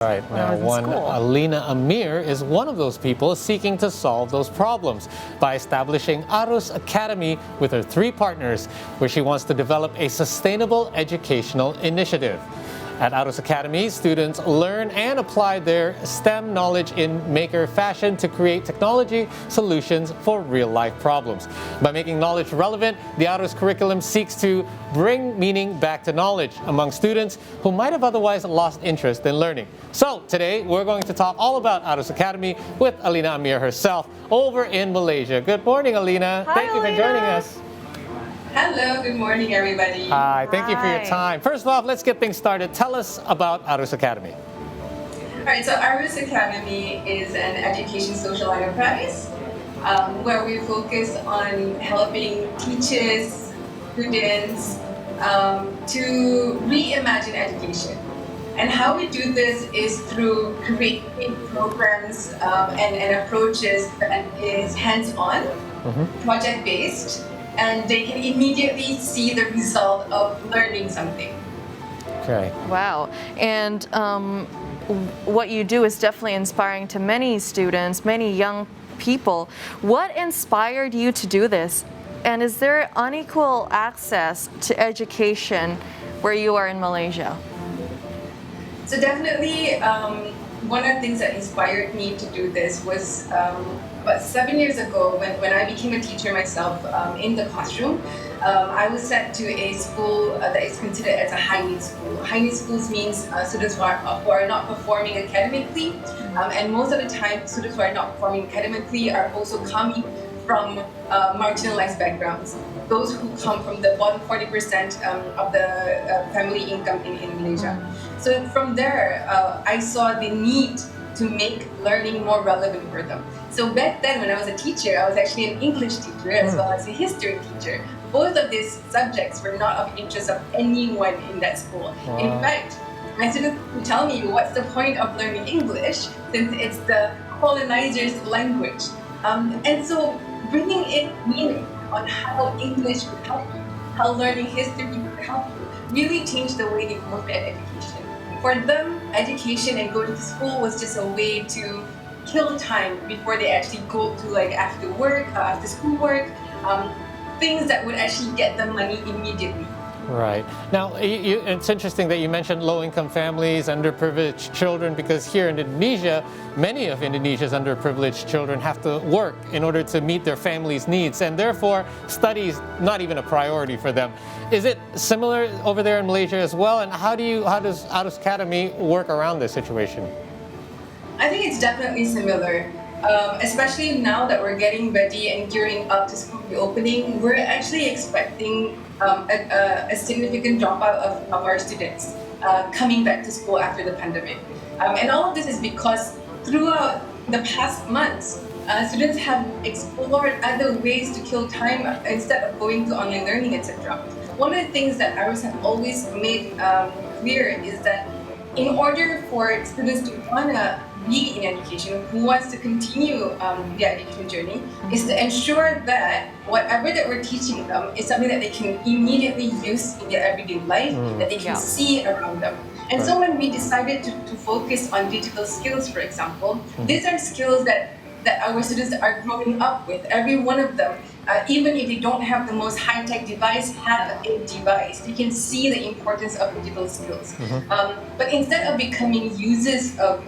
Right, now one Alina Amir is one of those people seeking to solve those problems by establishing Arus Academy with her 3 partners, where she wants to develop a sustainable educational initiative. At Arus Academy, students learn and apply their STEM knowledge in maker fashion to create technology solutions for real-life problems. By making knowledge relevant, the Arus curriculum seeks to bring meaning back to knowledge among students who might have otherwise lost interest in learning. So today, we're going to talk all about Arus Academy with Alina Amir herself over in Malaysia. Good morning, Alina. Hi, Thank you for joining us. Hello, good morning, everybody. Hi, thank you for your time. First off, let's get things started. Tell us about Arus Academy. All right, so Arus Academy is an education social enterprise where we focus on helping teachers, students to reimagine education. And how we do this is through creating programs and approaches that is hands-on, project-based, and they can immediately see the result of learning something. Okay. Wow. And what you do is definitely inspiring to many students, many young people. What inspired you to do this? And is there unequal access to education where you are in Malaysia? So definitely, one of the things that inspired me to do this was about 7 years ago when I became a teacher myself in the classroom. I was sent to a school that is considered as a high-need school. High-need schools means students who are not performing academically, and most of the time, students who are not performing academically are also coming from marginalized backgrounds. Those who come from the bottom 40% of the family income in Malaysia. So from there, I saw the need to make learning more relevant for them. So back then, when I was a teacher, I was actually an English teacher as well as a history teacher. Both of these subjects were not of interest of anyone in that school. Wow. In fact, my students would tell me, what's the point of learning English since it's the colonizer's language? And so bringing in meaning on how English would help you, how learning history would help you, really changed the way they looked at education. For them, education and going to school was just a way to kill time before they actually go to after work, after school work, things that would actually get them money immediately. Right. Now, it's interesting that you mentioned low-income families, underprivileged children, because here in Indonesia, many of Indonesia's underprivileged children have to work in order to meet their family's needs, and therefore study is not even a priority for them. Is it similar over there in Malaysia as well, and how does Arus Academy work around this situation? I think it's definitely similar. Especially now that we're getting ready and gearing up to school reopening, we're actually expecting a significant dropout of our students coming back to school after the pandemic. And all of this is because throughout the past months, students have explored other ways to kill time instead of going to online learning, etc. One of the things that Arus have always made clear is that in order for students to want to be in education, who wants to continue their education journey, is to ensure that whatever that we're teaching them is something that they can immediately use in their everyday life, that they can see around them. And so when we decided to focus on digital skills, for example, these are skills that our students are growing up with. Every one of them, even if they don't have the most high-tech device, have a device. You can see the importance of digital skills. But instead of becoming users of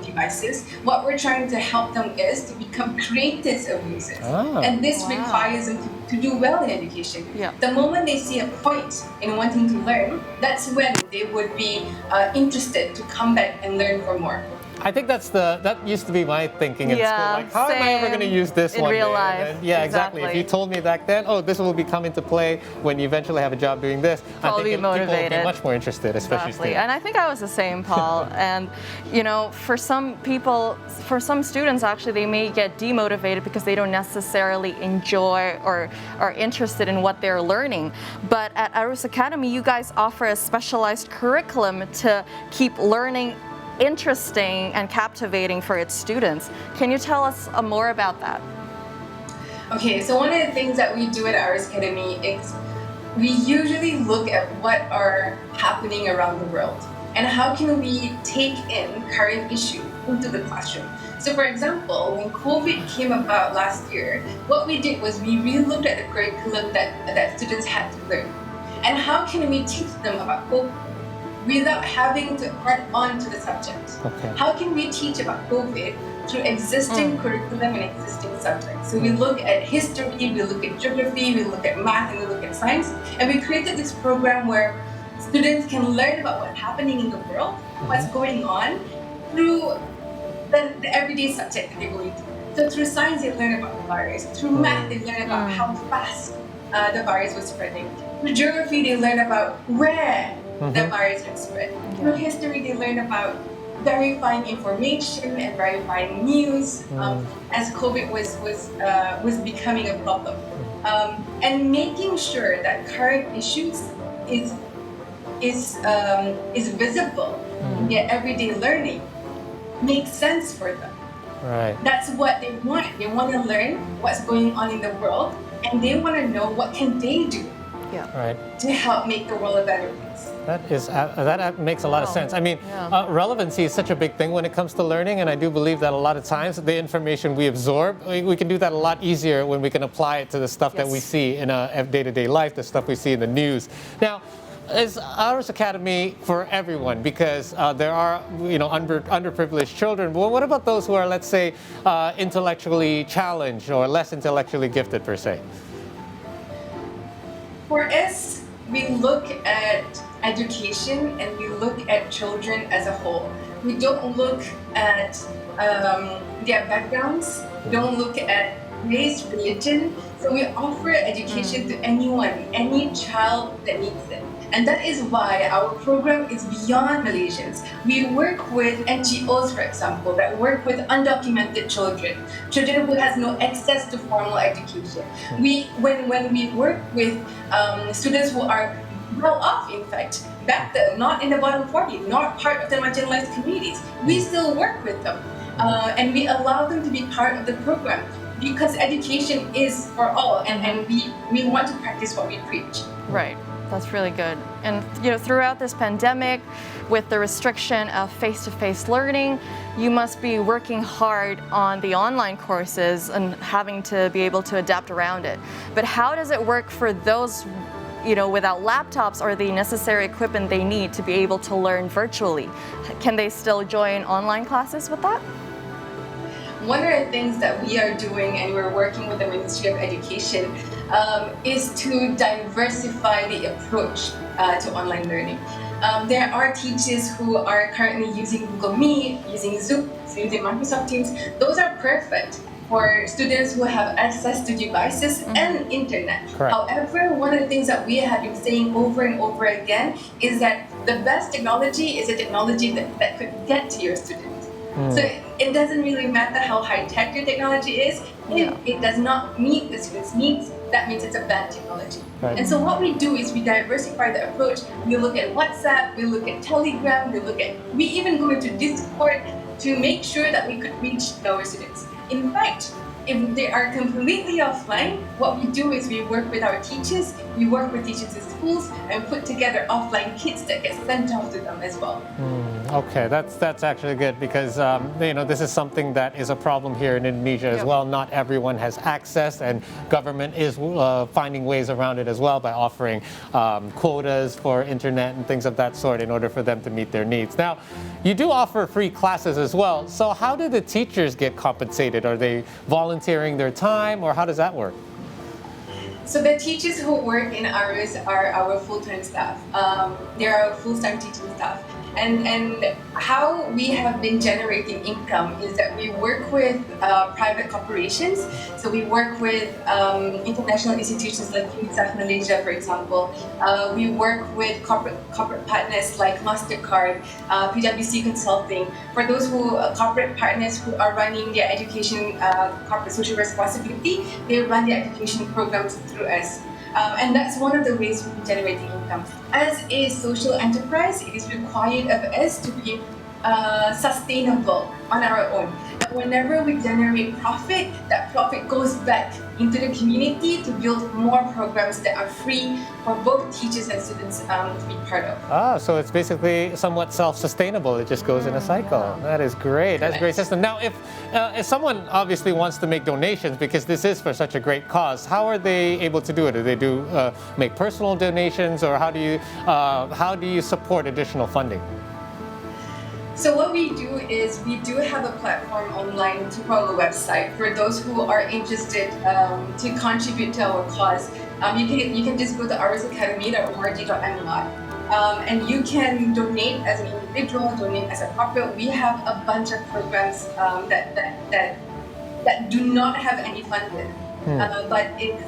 devices, what we're trying to help them is to become creators of users. And this requires them to do well in education. The moment they see a point in wanting to learn, that's when they would be interested to come back and learn for more. I think that used to be my thinking in school. Like, how am I ever going to use this in one real day? life? Then, exactly. If you told me back then, this will be coming to play when you eventually have a job doing this, I think people will be much more interested, especially students. And I think I was the same, Paul. And for some people, for some students, actually, they may get demotivated because they don't necessarily enjoy or are interested in what they're learning. But at Arus Academy, you guys offer a specialized curriculum to keep learning interesting and captivating for its students. Can you tell us more about that? Okay, so one of the things that we do at Arus Academy is we usually look at what are happening around the world. and how can we take in current issue into the classroom. So for example, when COVID came about last year, what we did was we relooked at the curriculum that students had to learn. And how can we teach them about COVID without having to add on to the subject? Okay. How can we teach about COVID through existing curriculum and existing subjects? So we look at history, we look at geography, we look at math, and we look at science. And we created this program where students can learn about what's happening in the world, what's going on, through the everyday subject that they're going through. So through science, they learn about the virus. Through math, they learn about how fast the virus was spreading. Through geography, they learn about where the virus had spread. Through history, they learn about verifying information and verifying news as COVID was becoming a problem, and making sure that current issues is visible in their everyday learning makes sense for them. Right. That's what they want. They want to learn what's going on in the world, and they want to know what can they do Right. to help make the world a better place. That makes a lot of sense. I mean, relevancy is such a big thing when it comes to learning, and I do believe that a lot of times the information we absorb, we can do that a lot easier when we can apply it to the stuff that we see in a day-to-day life, the stuff we see in the news. Now, is Arus Academy for everyone? Because there are, underprivileged children. Well, what about those who are, let's say, intellectually challenged or less intellectually gifted per se? For us, we look at education and we look at children as a whole. We don't look at their backgrounds, don't look at race, religion. So we offer education to anyone, any child that needs it. And that is why our program is beyond Malaysians. We work with NGOs, for example, that work with undocumented children who has no access to formal education. When we work with students who are well off, in fact, back then, not in the bottom 40, not part of the marginalized communities, we still work with them. And we allow them to be part of the program because education is for all, and we want to practice what we preach. Right. That's really good. And throughout this pandemic, with the restriction of face-to-face learning, you must be working hard on the online courses and having to be able to adapt around it. But how does it work for those without laptops or the necessary equipment they need to be able to learn virtually? Can they still join online classes with that? One of the things that we are doing, and we're working with the Ministry of Education, is to diversify the approach to online learning. There are teachers who are currently using Google Meet, using Zoom, using Microsoft Teams. Those are perfect for students who have access to devices and internet. Correct. However, one of the things that we have been saying over and over again is that the best technology is a technology that could get to your students. So it doesn't really matter how high-tech your technology is. If it does not meet the students' needs, that means it's a bad technology. Right. And so what we do is we diversify the approach. We look at WhatsApp, we look at Telegram, we even go into Discord to make sure that we could reach our students. In fact, if they are completely offline, what we do is we work with our teachers, we work with teachers in schools, and put together offline kits that get sent off to them as well. Okay, that's actually good because this is something that is a problem here in Indonesia as well. Not everyone has access, and government is finding ways around it as well by offering quotas for internet and things of that sort in order for them to meet their needs. Now, you do offer free classes as well. So how do the teachers get compensated? Are they volunteering their time, or how does that work? So the teachers who work in Arus are our full-time staff. They are our full-time teaching staff. And how we have been generating income is that we work with private corporations. So we work with international institutions like UNICEF Malaysia, for example. We work with corporate partners like MasterCard, PwC Consulting. For those corporate partners who are running their education corporate social responsibility, they run their education programs through us. And that's one of the ways we generate income. As a social enterprise, it is required of us to be sustainable on our own. whenever we generate profit, that profit goes back into the community to build more programs that are free for both teachers and students to be part of. So it's basically somewhat self-sustainable. It just goes in a cycle. That is great. That's a great system. Now, if someone obviously wants to make donations because this is for such a great cause, how are they able to do it? Do they make personal donations, or how do you support additional funding? So what we do is we do have a platform online to our website for those who are interested to contribute to our cause. You can just go to arusacademy.org.my and you can donate as an individual, donate as a corporate. We have a bunch of programs that do not have any funding, but it's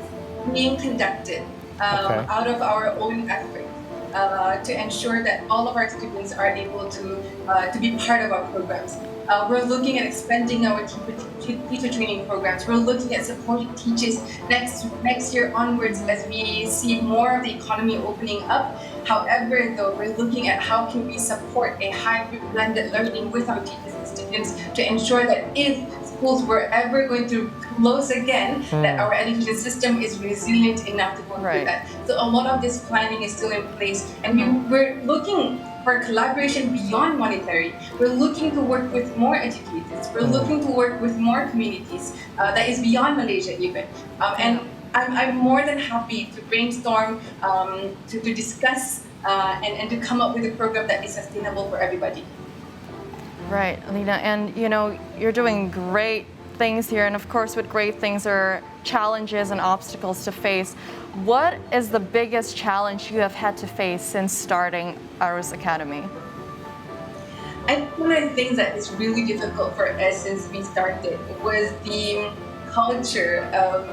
being conducted out of our own effort. To ensure that all of our students are able to be part of our programs. We're looking at expanding our teacher training programs. We're looking at supporting teachers next year onwards as we see more of the economy opening up. However, though, we're looking at how can we support a hybrid blended learning with our teachers and students to ensure that if schools were ever going to close again, that our education system is resilient enough to go through that. So a lot of this planning is still in place, and we're looking for collaboration beyond monetary. We're looking to work with more educators. We're looking to work with more communities that is beyond Malaysia even. And I'm more than happy to brainstorm, to discuss, and to come up with a program that is sustainable for everybody. Right, Alina, and you're doing great things here, and of course with great things there are challenges and obstacles to face. What is the biggest challenge you have had to face since starting Arus Academy? I think one of the things that is really difficult for us since we started was the culture of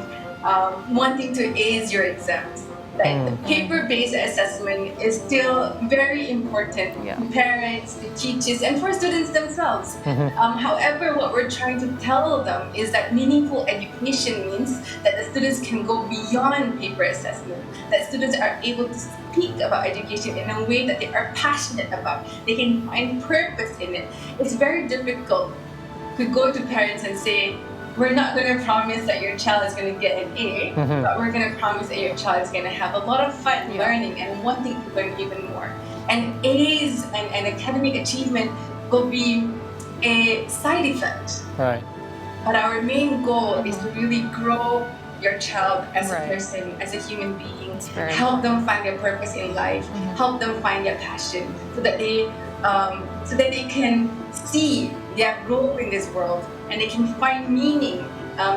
wanting to ace your exams. Like the paper-based assessment is still very important to parents, to teachers, and for students themselves. However, what we're trying to tell them is that meaningful education means that the students can go beyond paper assessment, that students are able to speak about education in a way that they are passionate about. They can find purpose in it. It's very difficult to go to parents and say, we're not going to promise that your child is going to get an A, but we're going to promise that your child is going to have a lot of fun learning and wanting to learn even more. And A's and academic achievement will be a side effect. Right. But our main goal is to really grow your child as a person, as a human being, help them find their purpose in life, help them find their passion, so that they can see their role in this world and they can find meaning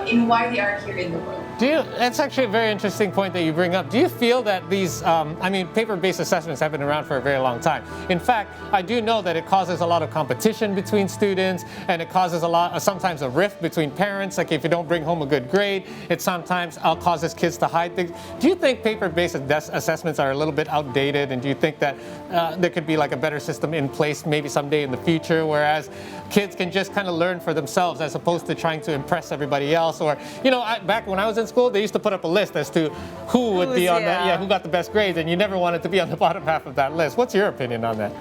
in why they are here in the world. That's actually a very interesting point that you bring up. Do you feel that these, paper-based assessments have been around for a very long time? In fact, I do know that it causes a lot of competition between students, and it causes sometimes a rift between parents. Like if you don't bring home a good grade, it sometimes causes kids to hide things. Do you think paper-based assessments are a little bit outdated, and do you think that there could be like a better system in place maybe someday in the future, whereas kids can just kind of learn for themselves as opposed to trying to impress everybody else? Or, back when I was in school, they used to put up a list as to who would be on that, who got the best grades, and you never wanted to be on the bottom half of that list. What's your opinion on that?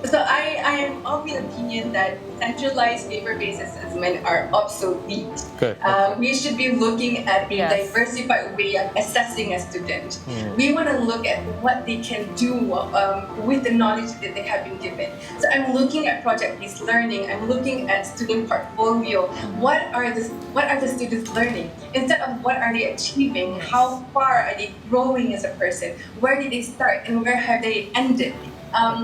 So I am of the opinion that centralized paper-based assessment are obsolete. Good. We should be looking at a diversified way of assessing a student. We want to look at what they can do with the knowledge that they have been given. So I'm looking at project-based learning. I'm looking at student portfolio. What are the students learning? Instead of what are they achieving? How far are they growing as a person? Where did they start and where have they ended?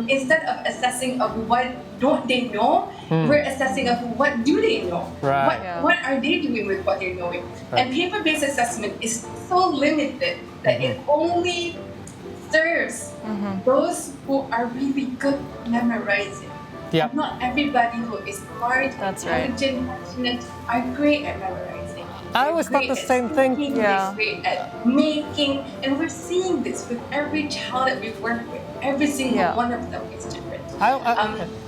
Instead of assessing of what don't they know, we're assessing of what do they know. Right. What are they doing with what they're knowing? Right. And paper-based assessment is so limited that it only serves those who are really good at memorizing. Yep. Not everybody who is smart, intelligent, passionate are great at memorizing. I always thought the same thing. They're great at making, and we're seeing this with every child that we work with. Every single one of them is different.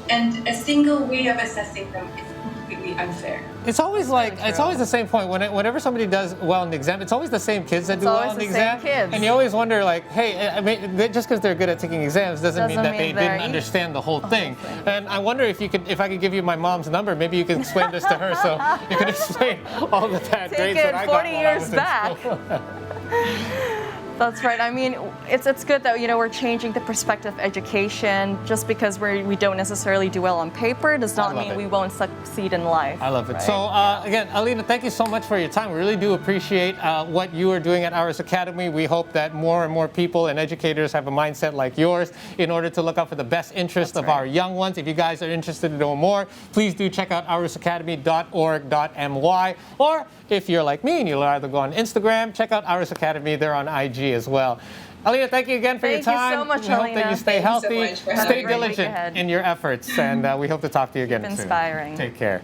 And a single way of assessing them is completely unfair. It's always like really it's true. always the same point. Whenever somebody does well in the exam, it's always the same kids that It's do well always in the the same exam, kids. and you always wonder like, hey, I mean, just because they're good at taking exams doesn't mean Doesn't that they mean they're didn't understand the whole thing. thing. And I wonder if I could give you my mom's number, maybe you could explain this to her, so you can explain all the bad Take grades it that I got 40 while I years was in back. school. That's right. I mean, it's good that we're changing the perspective of education. Just because we don't necessarily do well on paper does not love mean it. we won't succeed in life. I love it. right? So again, Alina, thank you so much for your time. We really do appreciate what you are doing at Arus Academy. We hope that more and more people and educators have a mindset like yours in order to look out for the best interest That's of right. our young ones. If you guys are interested to know more, please do check out arusacademy.org.my, or if you're like me and you'll either go on Instagram, check out Arus Academy. They're on IG as well. Alina, thank you again for your Thank you time. so much, we hope that Alina. you stay Thank you so healthy, much for stay having me. diligent Ahead. in your efforts, and we hope to talk to you again Keep soon. inspiring. Take care.